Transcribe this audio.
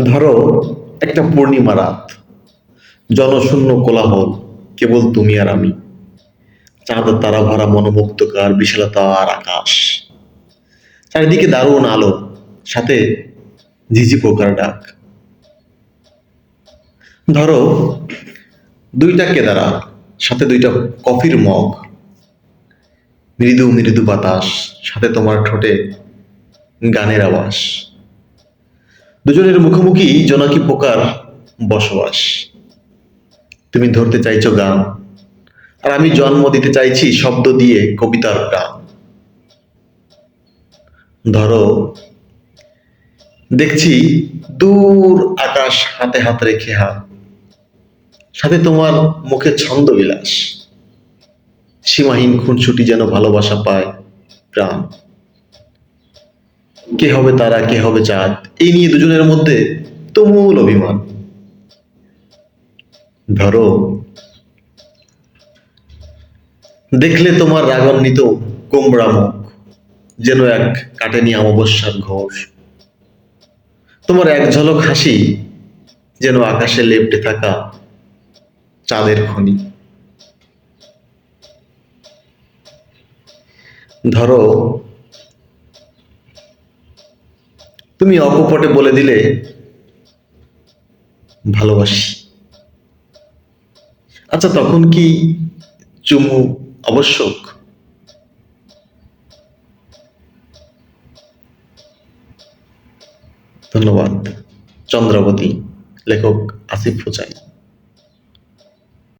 ধরো একটা পূর্ণিমা রাত, জনশূন্য কোলাহল, কেবল তুমি আর আমি। চাঁদ তারা ভরা মনোমুগ্ধকার বিশালতা আর আকাশ, চারিদিকে দারুণ আলো, সাথে ঝিঝি পোকার ডাক। ধরো দুইটা কেদারা, সাথে দুইটা কফির মগ, মৃদু মৃদু বাতাস, সাথে তোমার ঠোঁটে গানের আওয়াজ। দুজনের মুখোমুখি জোনাকি পোকার বসবাস। তুমি ধরতে চাইছো গান, আর আমি জন্ম দিতে চাইছি শব্দ দিয়ে কবিতার প্রাণ। ধরো দেখছি দূর আকাশ হাতে হাত রেখে হাত, সাথে তোমার মুখে ছন্দ বিলাস, সীমাহীন খুনসুটি যেন ভালোবাসা পায় প্রাণ। কে হবে তারা, কে হবে চাঁদ, এই নিয়ে দুজনের মধ্যে তুমুল অভিমান। ধরো দেখলে তোমার রাগান্বিত কোমড়া মুখ যেন এক কাটেনি অমাবস্যার ঘোর। তোমার এক ঝলক হাসি যেন আকাশে লেপ্টে থাকা চাঁদের খনি। ধরো তুমি অকপটে বলে দিলে ভালোবাসি। আচ্ছা, তখন কি চুমু আবশ্যক? ধন্যবাদ। চন্দ্রাবতী, লেখক আসিফ হুসাইন।